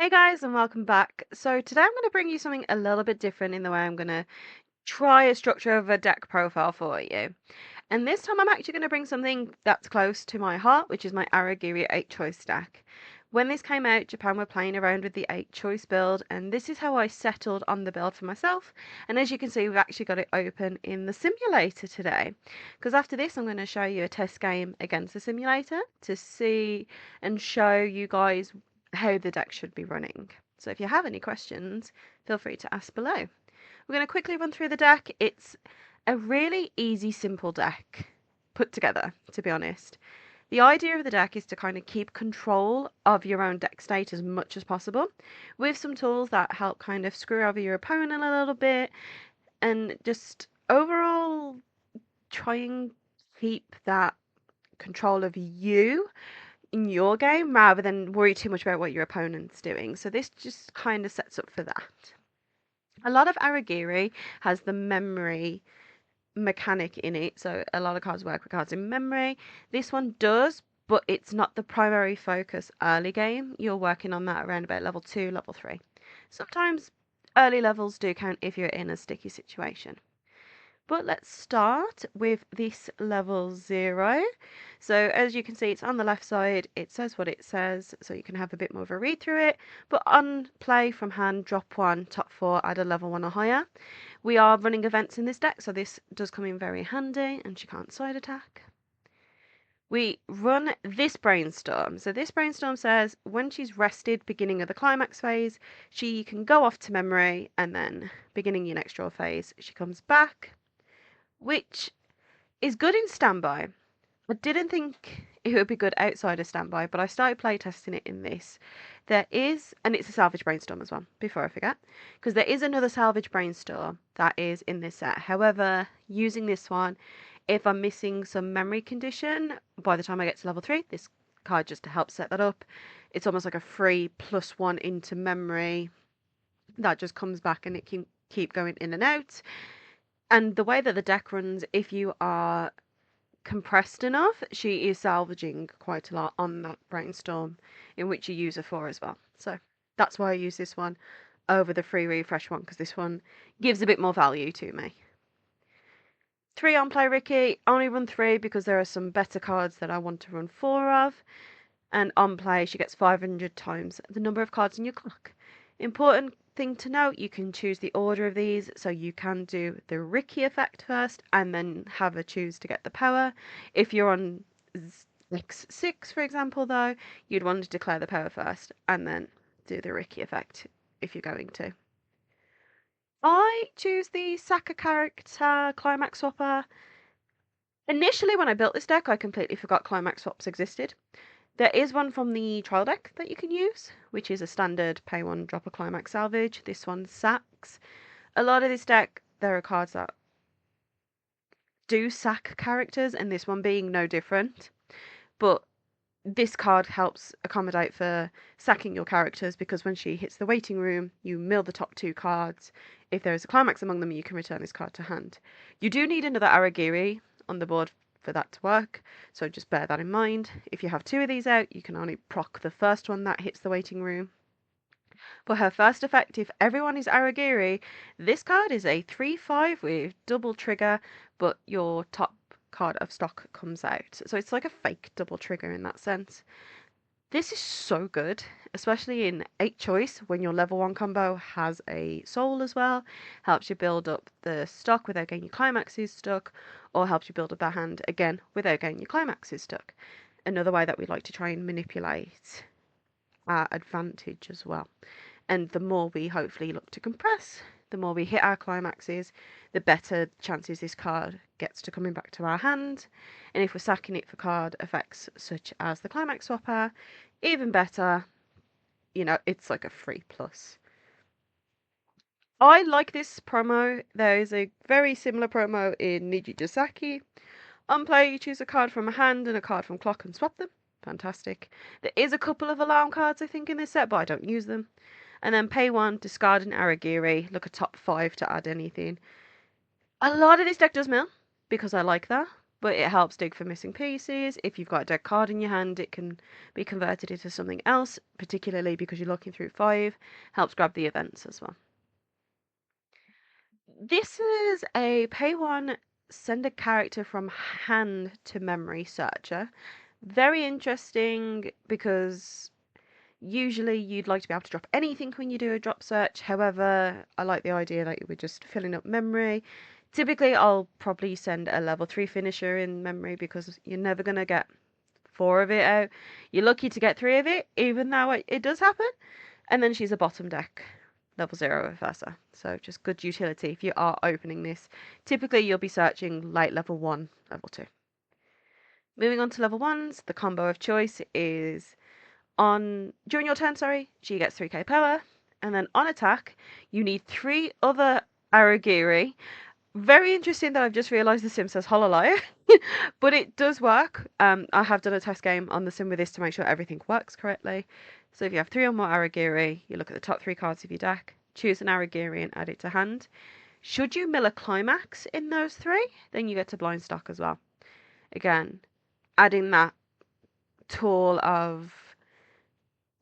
Hey guys, and welcome back. So today I'm going to bring you something a little bit different in the way I'm going to try a structure of a deck profile for you. And this time I'm actually going to bring something that's close to my heart, which is my Aogiri 8 choice deck. When this came out, Japan were playing around with the 8 choice build, and this is how I settled on the build for myself. And as you can see, we've actually got it open in the simulator today. Because after this, I'm going to show you a test game against the simulator to see and show you guys how the deck should be running. So if you have any questions, feel free to ask below. We're going to quickly run through the deck. It's a really easy, simple deck put together, to be honest. The idea of the deck is to kind of keep control of your own deck state as much as possible, with some tools that help kind of screw over your opponent a little bit, and just overall try and keep that control of you in your game rather than worry too much about what your opponent's doing. So this just kind of sets up for that. A lot of Aragiri has the memory mechanic in it, so a lot of cards work with cards in memory. This one does, but it's not the primary focus early game. You're working on that around about level 2, level 3. Sometimes early levels do count if you're in a sticky situation. But let's start with this level 0. So as you can see, it's on the left side. It says what it says, so you can have a bit more of a read through it. But on play from hand, drop 1, top 4, add a level 1 or higher. We are running events in this deck, so this does come in very handy, and she can't side attack. We run this brainstorm. So this brainstorm says when she's rested, beginning of the climax phase, she can go off to memory, and then beginning your next draw phase, she comes back, which is good in standby. I didn't think it would be good outside of standby, but I started playtesting it in this. There is, and it's a salvage brainstorm as well, before I forget, because there is another salvage brainstorm that is in this set. However, using this one, if I'm missing some memory condition, by the time I get to level 3, this card just to help set that up. It's almost like a free +1 into memory that just comes back and it can keep going in and out. And the way that the deck runs, if you are compressed enough, she is salvaging quite a lot on that brainstorm, in which you use her for as well. So that's why I use this one over the free refresh one, because this one gives a bit more value to me. 3 on play Ricky, only run 3 because there are some better cards that I want to run 4 of. And on play, she gets 500 times the number of cards in your clock. Important thing to note, you can choose the order of these, so you can do the Ricky effect first and then have her choose to get the power. If you're on X6, for example, though, you'd want to declare the power first and then do the Ricky effect if you're going to. I choose the Saka character Climax Swapper. Initially, when I built this deck, I completely forgot Climax Swaps existed. There is one from the trial deck that you can use, which is a standard pay 1, drop a climax salvage. This one sacks. A lot of this deck, there are cards that do sack characters, and this one being no different. But this card helps accommodate for sacking your characters, because when she hits the waiting room, you mill the top 2 cards. If there is a climax among them, you can return this card to hand. You do need another Aragiri on the board for that to work, so just bear that in mind. If you have 2 of these out, you can only proc the first one that hits the waiting room. For her first effect, if everyone is Aragiri, this card is a 3/5 with double trigger, but your top card of stock comes out. So it's like a fake double trigger in that sense. This is so good, especially in 8 choice when your level 1 combo has a soul as well. Helps you build up the stock without getting your climaxes stuck, or helps you build up a hand again without getting your climaxes stuck. Another way that we like to try and manipulate our advantage as well. And the more we hopefully look to compress, the more we hit our climaxes, the better chances this card gets to coming back to our hand. And if we're sacking it for card effects such as the Climax Swapper, even better, you know, it's like a free plus. I like this promo. There is a very similar promo in Niji Josaki. On play, you choose a card from a hand and a card from clock and swap them. Fantastic. There is a couple of alarm cards, I think, in this set, but I don't use them. And then pay 1, discard an Aragiri, look at top 5 to add anything. A lot of this deck does mill, because I like that. but it helps dig for missing pieces. If you've got a dead card in your hand, it can be converted into something else, particularly because you're looking through 5. Helps grab the events as well. This is a pay 1, send a character from hand to memory searcher. Very interesting because usually you'd like to be able to drop anything when you do a drop search. However, I like the idea that we're just filling up memory. Typically, I'll probably send a level 3 finisher in memory because you're never going to get 4 of it out. You're lucky to get 3 of it, even though it does happen. And then she's a bottom deck, level 0 Versa. So just good utility if you are opening this. Typically, you'll be searching late level 1, level 2. Moving on to level 1s, the combo of choice is during your turn, she gets 3k power, and then on attack, you need 3 other Aogiri. Very interesting that I've just realised the sim says Hololive, but it does work. I have done a test game on the sim with this to make sure everything works correctly. So if you have 3 or more Aogiri, you look at the top 3 cards of your deck, choose an Aogiri and add it to hand. Should you mill a climax in those 3, then you get to blind stock as well. Again, adding that tool of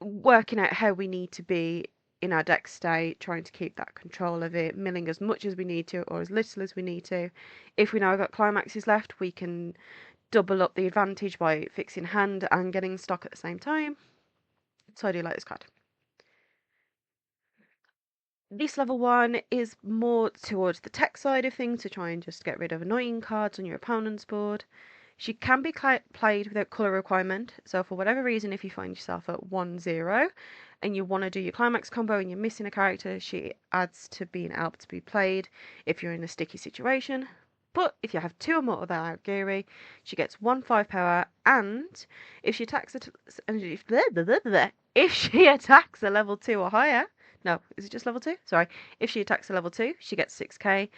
working out how we need to be in our deck state, trying to keep that control of it, milling as much as we need to or as little as we need to. If we know we've got climaxes left, we can double up the advantage by fixing hand and getting stock at the same time. So I do like this card. This level 1 is more towards the tech side of things to try and just get rid of annoying cards on your opponent's board. She can be played without colour requirement, so for whatever reason, if you find yourself at 1-0 and you want to do your climax combo and you're missing a character, she adds to being able to be played if you're in a sticky situation. But if you have 2 or more of that Aogiri, she gets 1/5 power, and if she attacks if she attacks a level 2 or higher, no, is it just level 2? Sorry. If she attacks a level 2, she gets 6k.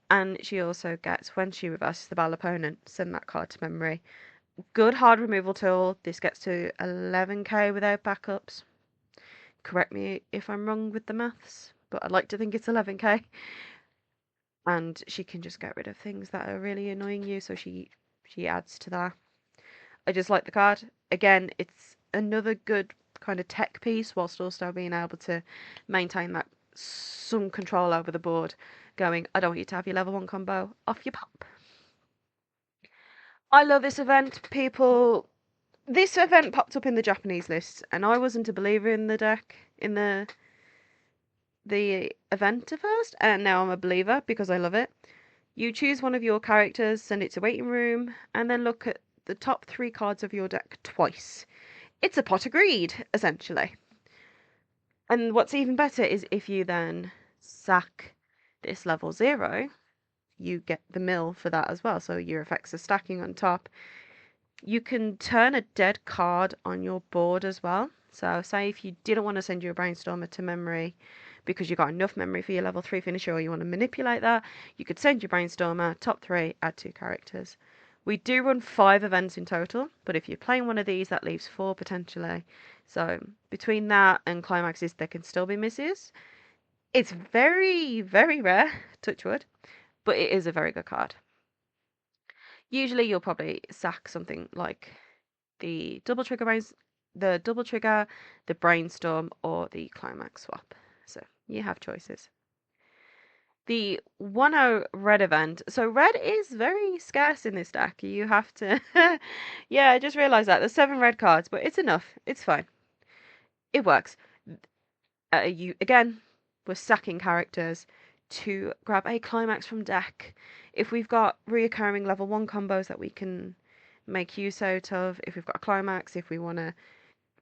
And she also gets, when she reverses the battle opponent, send that card to memory. Good hard removal tool. This gets to 11k without backups. Correct me if I'm wrong with the maths, but I'd like to think it's 11k. And she can just get rid of things that are really annoying you, so she adds to that. I just like the card. Again, it's another good kind of tech piece whilst also being able to maintain that some control over the board, going, I don't want you to have your level 1 combo, off you pop. I love this event, people. This event popped up in the Japanese list, and I wasn't a believer in the deck, in the event at first, and now I'm a believer because I love it. You choose one of your characters, send it to waiting room, and then look at the top 3 cards of your deck twice. It's a pot of greed, essentially. And what's even better is if you then sack this level 0, you get the mill for that as well. So your effects are stacking on top. You can turn a dead card on your board as well. So say if you didn't want to send your Brainstormer to memory because you got enough memory for your level 3 finisher, or you want to manipulate that, you could send your Brainstormer, top 3, add 2 characters. We do run 5 events in total, but if you're playing one of these, that leaves 4 potentially. So between that and climaxes, there can still be misses. It's very, very rare, touch wood, but it is a very good card. Usually you'll probably sack something like the double trigger, the brainstorm, or the climax swap. So you have choices. The 1/0 red event. So red is very scarce in this deck. You have to yeah, I just realized that. There's 7 red cards, but it's enough. It's fine. It works. We're sacking characters to grab a climax from deck. If we've got reoccurring level 1 combos that we can make use out of, if we've got a climax, if we want to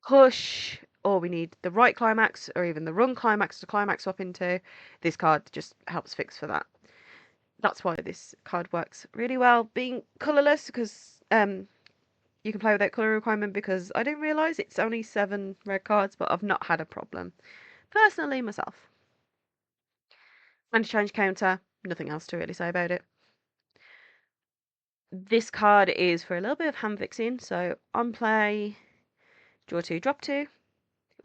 push, or we need the right climax, or even the wrong climax to climax up into, this card just helps fix for that. That's why this card works really well. Being colourless, because you can play without colour requirement, because I didn't realise it's only 7 red cards, but I've not had a problem. Personally, myself. Anti-change counter, nothing else to really say about it. This card is for a little bit of hand fixing, so on play, draw 2, drop 2,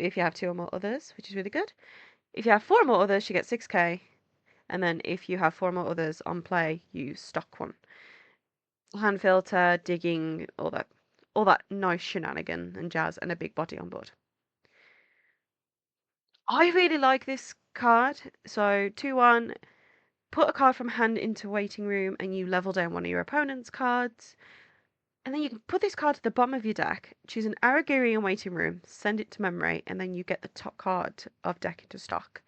if you have 2 or more others, which is really good. If you have 4 or more others, you get 6k, and then if you have 4 or more others on play, you stock 1. hand filter, digging, all that nice shenanigan and jazz, and a big body on board. I really like this card. So 2/1, put a card from hand into waiting room, and you level down one of your opponent's cards. And then you can put this card at the bottom of your deck, choose an Aogiri in waiting room, send it to memory, and then you get the top card of deck into stock.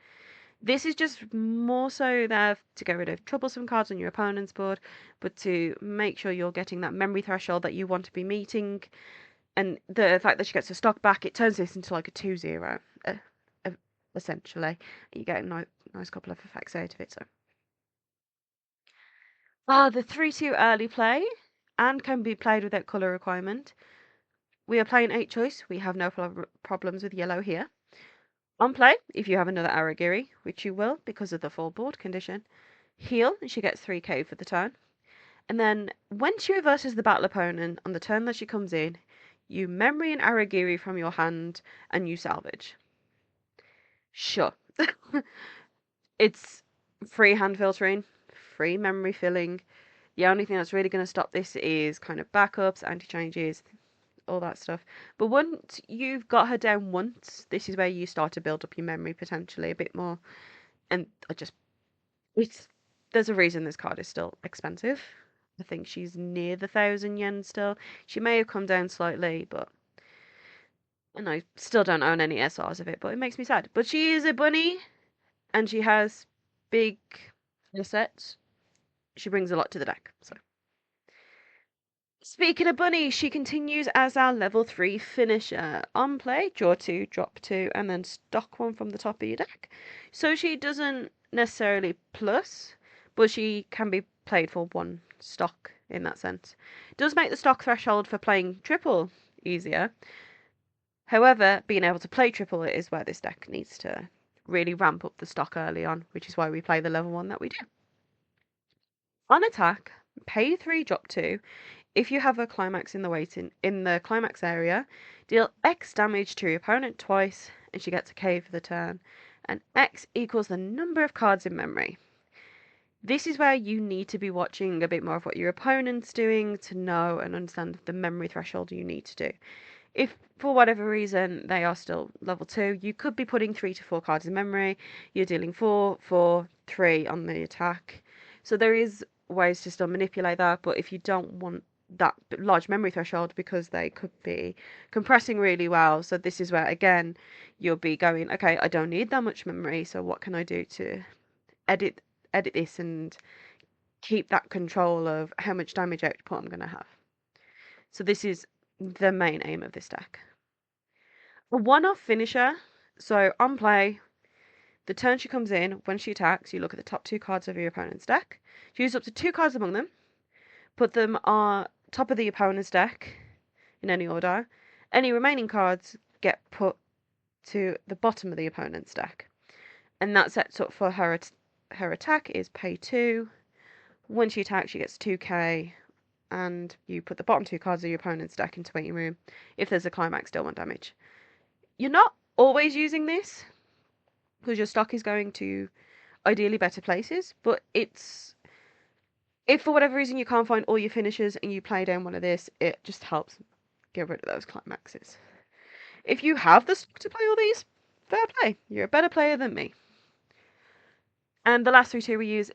This is just more so there to get rid of troublesome cards on your opponent's board, but to make sure you're getting that memory threshold that you want to be meeting. And the fact that she gets her stock back, it turns this into like a 2/0, uh, essentially. You get a nice couple of effects out of it. So, the 3/2 early play and can be played without colour requirement. We are playing 8 choice. We have no problems with yellow here. On play, if you have another Aragiri, which you will because of the full board condition, heal, and she gets 3k for the turn. And then when she reverses the battle opponent on the turn that she comes in, you memory an Aragiri from your hand and you salvage. Sure. It's free hand filtering, free memory filling. The only thing that's really going to stop this is kind of backups, anti-changes, all that stuff. But once you've got her down once, this is where you start to build up your memory potentially a bit more. And it's there's a reason this card is still expensive. I think she's near the 1,000 yen still. She may have come down slightly, but and I still don't own any SRs of it, but it makes me sad. But she is a bunny, and she has big assets. She brings a lot to the deck. So, speaking of bunny, she continues as our level 3 finisher. On play, draw 2, drop 2, and then stock one from the top of your deck. So she doesn't necessarily plus, but she can be played for 1 stock in that sense. It does make the stock threshold for playing triple easier. However, being able to play triple is where this deck needs to really ramp up the stock early on, which is why we play the level 1 that we do. On attack, pay 3, drop 2. If you have a climax in the climax area, deal X damage to your opponent twice, and she gets a K for the turn. And X equals the number of cards in memory. This is where you need to be watching a bit more of what your opponent's doing to know and understand the memory threshold you need to do. If for whatever reason they are still level 2, you could be putting 3 to 4 cards in memory. You're dealing 4, 4, 3 on the attack. So there is ways to still manipulate that, but if you don't want that large memory threshold because they could be compressing really well, so this is where again you'll be going, okay, I don't need that much memory, so what can I do to edit this and keep that control of how much damage output I'm going to have. So this is the main aim of this deck. A one-off finisher. So on play, the turn she comes in, when she attacks, you look at the top 2 cards of your opponent's deck. Choose up to 2 cards among them. Put them on top of the opponent's deck in any order. Any remaining cards get put to the bottom of the opponent's deck. And that sets up for her attack is pay 2. When she attacks, she gets 2k. And you put the bottom 2 cards of your opponent's deck into waiting room. If there's a climax, deal 1 damage. You're not always using this because your stock is going to ideally better places, but it's if for whatever reason you can't find all your finishers and you play down one of this, it just helps get rid of those climaxes. If you have the stock to play all these, fair play. You're a better player than me. And the last 3 we use,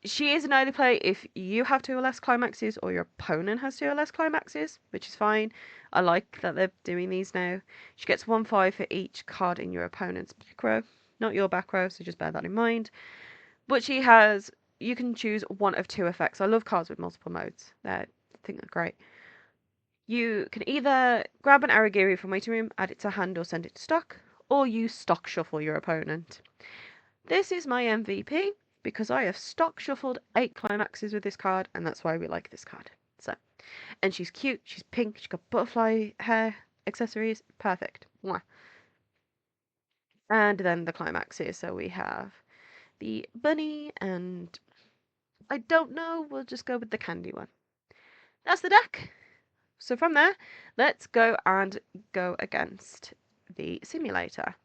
she is an early play if you have 2 or less climaxes or your opponent has 2 or less climaxes, which is fine. I like that they're doing these now. She gets 1/5 for each card in your opponent's back row. Not your back row, so just bear that in mind. But you can choose one of 2 effects. I love cards with multiple modes. I think they're great. You can either grab an Aragiri from waiting room, add it to hand or send it to stock, or you stock shuffle your opponent. This is my MVP because I have stock shuffled 8 climaxes with this card, and that's why we like this card. So, and she's cute, she's pink, she's got butterfly hair accessories, perfect. Mwah. And then the climaxes, so we have the bunny, and I don't know, we'll just go with the candy one. That's the deck. So from there, let's go against the simulator.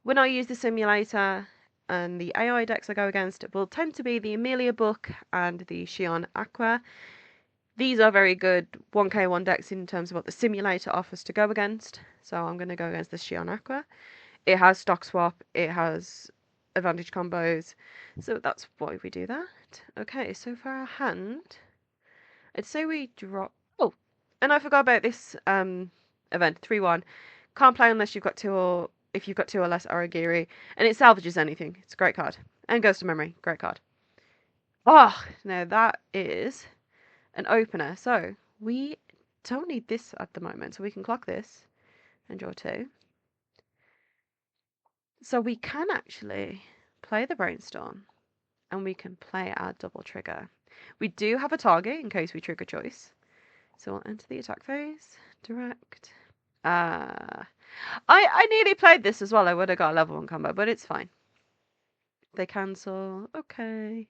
When I use the simulator, and the AI decks I go against will tend to be the Amelia Book and the Shion Aqua. These are very good 1k1 decks in terms of what the simulator offers to go against. So I'm going to go against the Shion Aqua. It has stock swap, it has advantage combos, so that's why we do that. Okay, so for our hand, I'd say we drop. Oh, and I forgot about this event 3-1. Can't play unless you've got two or if you've got two or less Aogiri, and it salvages anything. It's a great card and goes to memory. Great card. Oh, now that is an opener. So we don't need this at the moment, so we can clock this and draw two. So we can actually play the brainstorm and we can play our double trigger. We do have a target in case we trigger choice. So we'll enter the attack phase. Direct. I nearly played this as well. I would have got a level 1 combo, but it's fine. They cancel. Okay.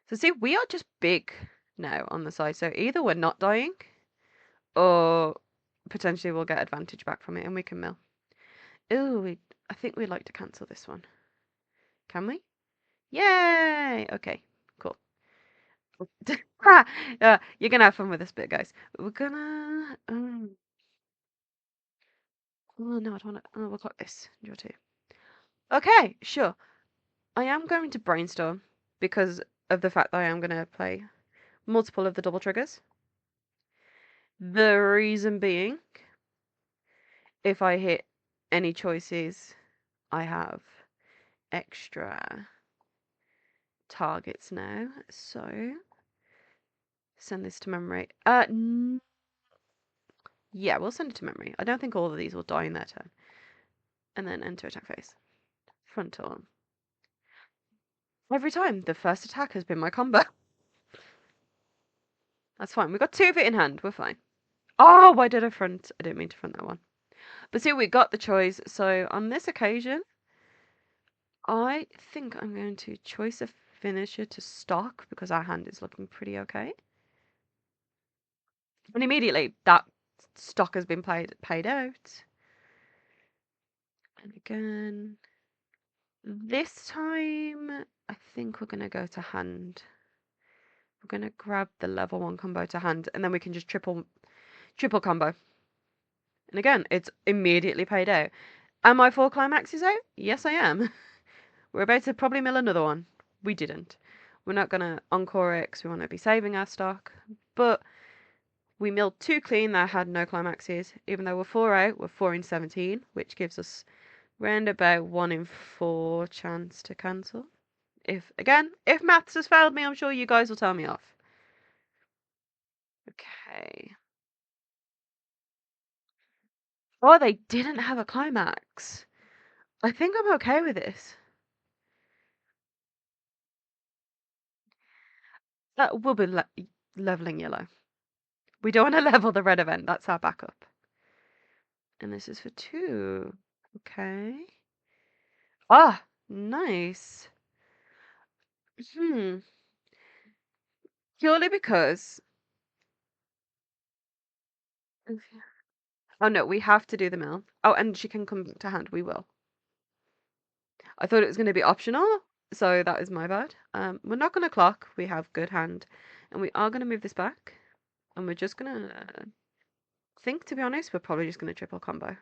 So see, we are just big now on the side. So either we're not dying or potentially we'll get advantage back from it and we can mill. Ooh, I think we'd like to cancel this one. Can we? Yay! Okay, cool. You're gonna have fun with this bit, guys. We're gonna. Oh no, I don't wanna. Oh, we'll clock this. Draw two. Okay, sure. I am going to brainstorm because of the fact that I am gonna play multiple of the double triggers. The reason being, if I hit any choices, I have extra targets now. So send this to memory. Yeah, we'll send it to memory. I don't think all of these will die in their turn. And then enter attack phase. Frontal. Every time, the first attack has been my combo. That's fine. We got two of it in hand. We're fine. Oh, why did I front? I didn't mean to front that one. But see, we got the choice. So on this occasion, I think I'm going to choice a finisher to stock because our hand is looking pretty okay. And immediately, that stock has been paid out. And again, this time, I think we're going to go to hand. We're going to grab the level 1 combo to hand, and then we can just triple combo. And again, it's immediately paid out. Am I 4 climaxes out? Yes, I am. We're about to probably mill another one. We didn't. We're not going to encore it because we want to be saving our stock. But we milled 2 clean that had no climaxes. Even though we're 4 out, we're 4 in 17, which gives us round about 1 in 4 chance to cancel. If maths has failed me, I'm sure you guys will tell me off. Okay. Oh, they didn't have a climax. I think I'm okay with this. We'll be leveling yellow. We don't want to level the red event. That's our backup. And this is for 2. Okay. Ah, nice. Purely because. Oh no, we have to do the mill. Oh, and she can come to hand. We will. I thought it was going to be optional, so that is my bad. We're not going to clock. We have good hand, and we are going to move this back, and we're just going to think. To be honest, we're probably just going to triple combo.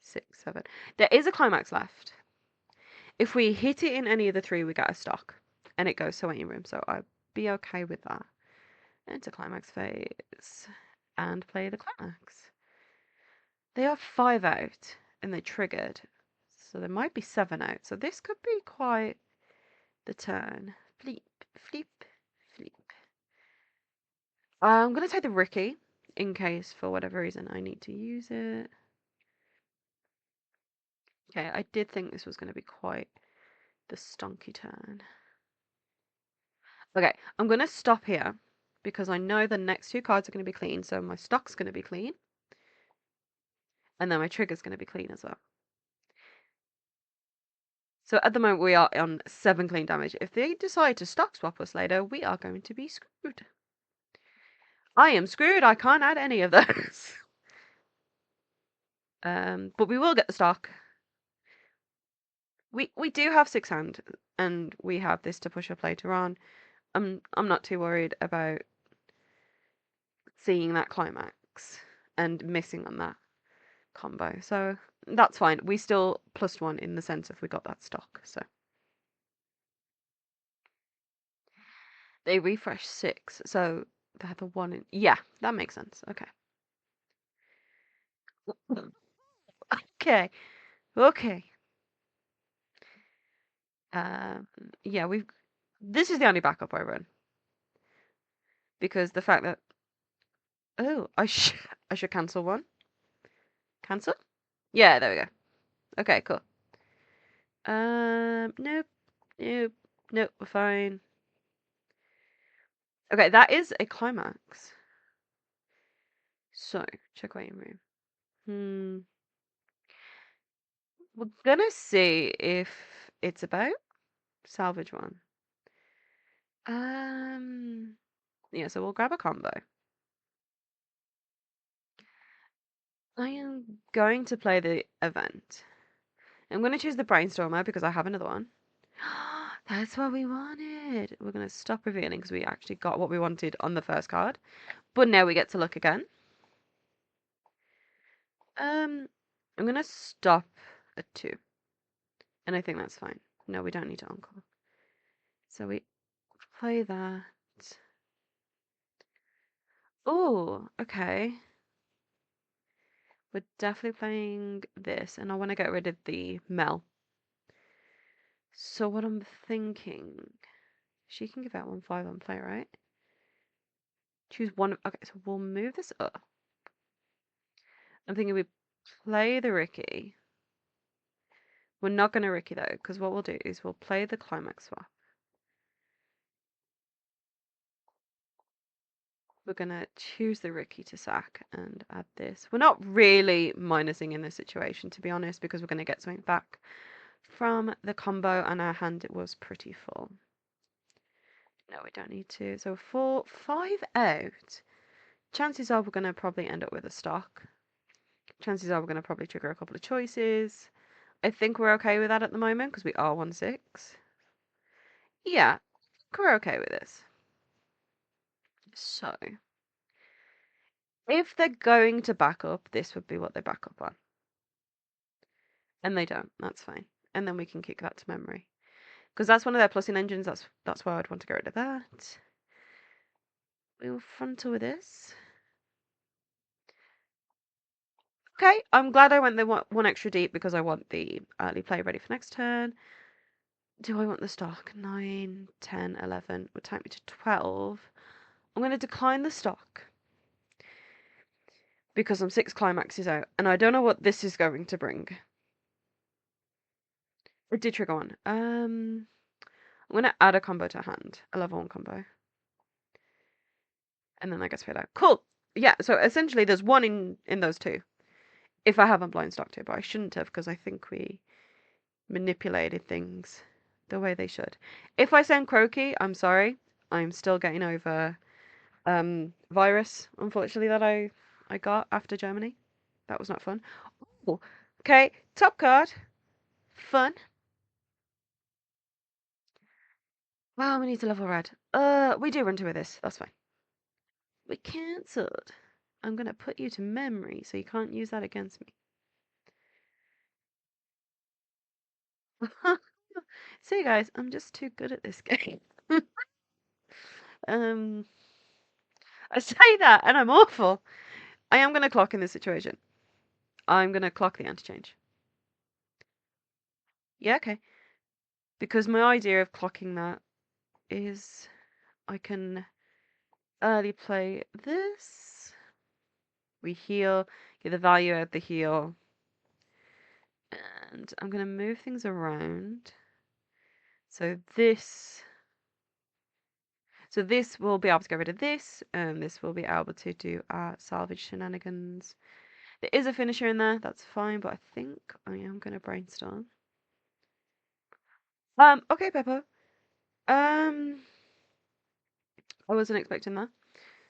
6, 7. There is a climax left. If we hit it in any of the 3, we get a stock, and it goes to waiting room. So I'd be okay with that. Enter climax phase and play the climax. They are 5 out, and they triggered. So there might be 7 out. So this could be quite the turn. Flip, flip, flip. I'm going to take the Ricky in case, for whatever reason, I need to use it. Okay, I did think this was going to be quite the stonky turn. Okay, I'm going to stop here because I know the next 2 cards are going to be clean. So my stock's going to be clean. And then my trigger's going to be clean as well. So at the moment we are on 7 clean damage. If they decide to stock swap us later, we are going to be screwed. I am screwed. I can't add any of those. But we will get the stock. We do have 6 hand, and we have this to push up later on. I'm not too worried about seeing that climax and missing on that combo. So that's fine. We still +1 in the sense if we got that stock. So they refresh 6. So they have a 1 in. Yeah, that makes sense. Okay. Okay. Okay. Um, yeah, we've. This is the only backup I run because the fact that oh, I should cancel one. Cancel? Yeah, there we go. Okay, cool. Nope, nope, nope. We're fine. Okay, that is a climax. So check waiting room. We're gonna see if it's about salvage one. Um, yeah. So we'll grab a combo. I am going to play the event. I'm going to choose the brainstormer because I have another one. That's what we wanted. We're going to stop revealing because we actually got what we wanted on the first card. But now we get to look again. I'm going to stop at 2. And I think that's fine. No, we don't need to encore. So we play that. Oh, okay. We're definitely playing this. And I want to get rid of the Mel. So what I'm thinking... She can give out 1/5 on play, right? Choose one. Okay, so we'll move this up. I'm thinking we play the Ricky. We're not going to Ricky though, because what we'll do is we'll play the climax swap. We're going to choose the Ricky to sack and add this. We're not really minusing in this situation, to be honest, because we're going to get something back from the combo, and our hand it was pretty full. No, we don't need to. So for 5 out, chances are we're going to probably end up with a stock. Chances are we're going to probably trigger a couple of choices. I think we're okay with that at the moment because we are 1/6. Yeah, we're okay with this. So, if they're going to back up, this would be what they back up on. And they don't, that's fine. And then we can kick that to memory. Because that's one of their plus-in engines, that's why I'd want to get rid of that. We will frontal with this. Okay, I'm glad I went the one extra deep because I want the early play ready for next turn. Do I want the stock? 9, 10, 11 would take me to 12. I'm going to decline the stock because I'm 6 climaxes out, and I don't know what this is going to bring. It did trigger one. I'm gonna add a combo to hand, a level 1 combo, and then I get straight out. Cool. Yeah. So essentially, there's one in those two. If I haven't blind stocked it, but I shouldn't have because I think we manipulated things the way they should. If I send Croaky, I'm sorry. I'm still getting over virus, unfortunately, that I got after Germany. That was not fun. Ooh, okay, top card. Fun. Wow, we need to level red. We do run two with this. That's fine. We cancelled. I'm gonna put you to memory so you can't use that against me. See, guys, I'm just too good at this game. um, I say that and I'm awful. I am gonna clock in this situation. I'm gonna clock the anti-change. Yeah, okay. Because my idea of clocking that is I can early play this. We heal, get the value out the heal. And I'm gonna move things around. So this will be able to get rid of this, and this will be able to do our salvage shenanigans. There is a finisher in there, that's fine, but I think I am going to brainstorm. Okay, Pepper. I wasn't expecting that.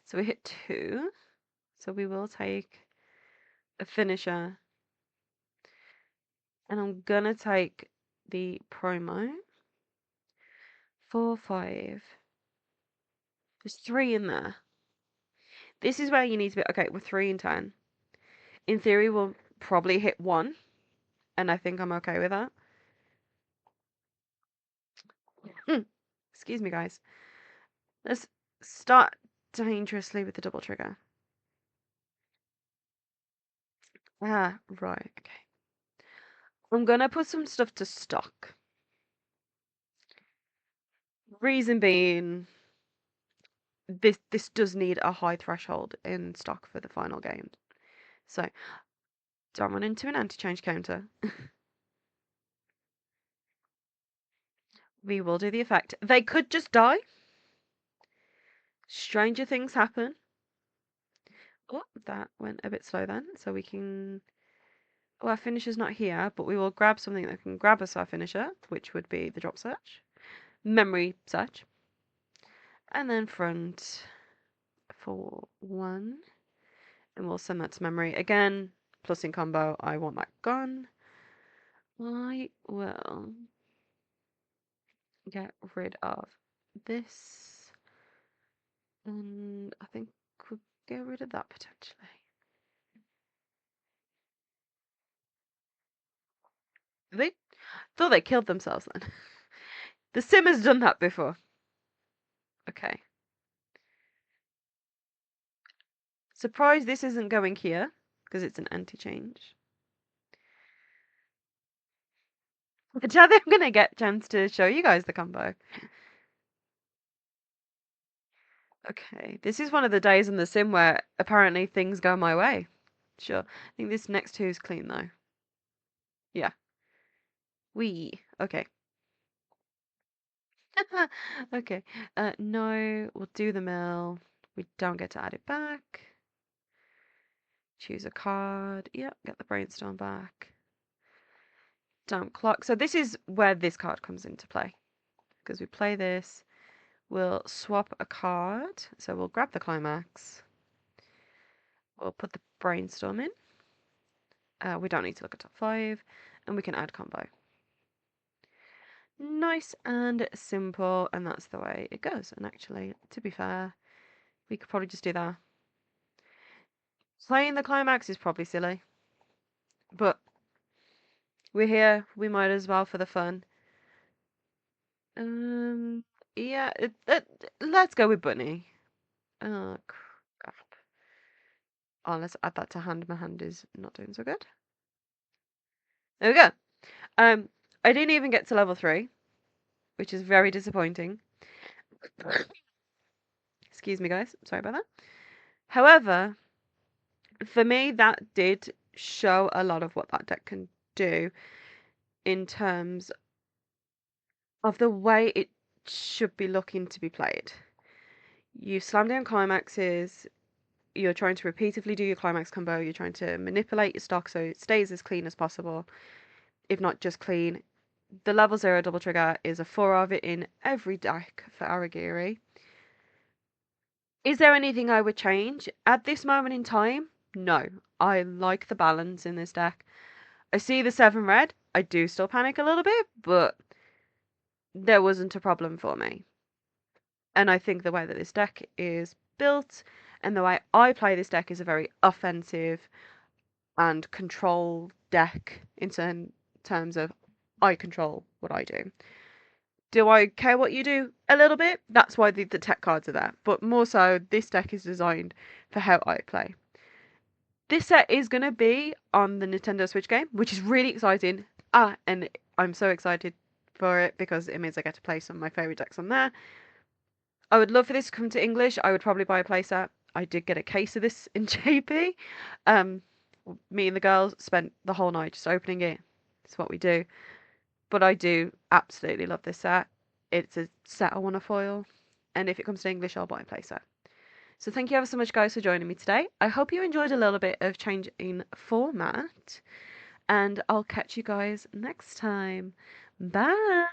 So we hit 2. So we will take a finisher. And I'm going to take the promo. 4, 5. There's 3 in there. This is where you need to be. Okay, we're 3 in 10. In theory, we'll probably hit 1, and I think I'm okay with that. Excuse me, guys. Let's start dangerously with the double trigger. Ah, right, okay. I'm gonna put some stuff to stock. Reason being, this does need a high threshold in stock for the final game. So, don't run into an anti-change counter. We will do the effect. They could just die. Stranger things happen. Oh, that went a bit slow then. So we can... Oh, our finisher's not here, but we will grab something that can grab us our finisher, which would be the drop search. Memory search. And then front for 1. And we'll send that to memory. Again, plus in combo, I want that gone. I will get rid of this. And I think we'll get rid of that potentially. They thought they killed themselves then. The sim has done that before. Okay. Surprised this isn't going here, because it's an anti-change. I don't think I'm going to get a chance to show you guys the combo. Okay, this is one of the days in the sim where apparently things go my way. Sure. I think this next 2 is clean though. Yeah. Okay. Okay. No, we'll do the mill. We don't get to add it back. Choose a card. Yep, get the brainstorm back. Dump clock. So this is where this card comes into play. Because we play this, we'll swap a card. So we'll grab the climax. We'll put the brainstorm in. We don't need to look at top 5. And we can add combo. Nice and simple, and that's the way it goes. And actually, to be fair, we could probably just do that. Playing the climax is probably silly, but we're here. We might as well for the fun. Yeah. Let's go with Bunny. Oh crap! Oh, let's add that to hand. My hand is not doing so good. There we go. I didn't even get to level 3, which is very disappointing. Excuse me, guys. Sorry about that. However, for me, that did show a lot of what that deck can do in terms of the way it should be looking to be played. You slam down climaxes, you're trying to repeatedly do your climax combo, you're trying to manipulate your stock so it stays as clean as possible, if not just clean. The level 0 double trigger is a 4 of it in every deck for Aogiri. Is there anything I would change? At this moment in time, no. I like the balance in this deck. I see the 7 red. I do still panic a little bit, but there wasn't a problem for me. And I think the way that this deck is built and the way I play this deck is a very offensive and control deck in terms of I control what I do. Do I care what you do? A little bit. That's why the tech cards are there. But more so, this deck is designed for how I play. This set is going to be on the Nintendo Switch game, which is really exciting. And I'm so excited for it because it means I get to play some of my favourite decks on there. I would love for this to come to English. I would probably buy a playset. I did get a case of this in JP. Me and the girls spent the whole night just opening it. It's what we do. But I do absolutely love this set. It's a set I want to foil. And if it comes to English, I'll buy a playset. So thank you ever so much, guys, for joining me today. I hope you enjoyed a little bit of change in format. And I'll catch you guys next time. Bye!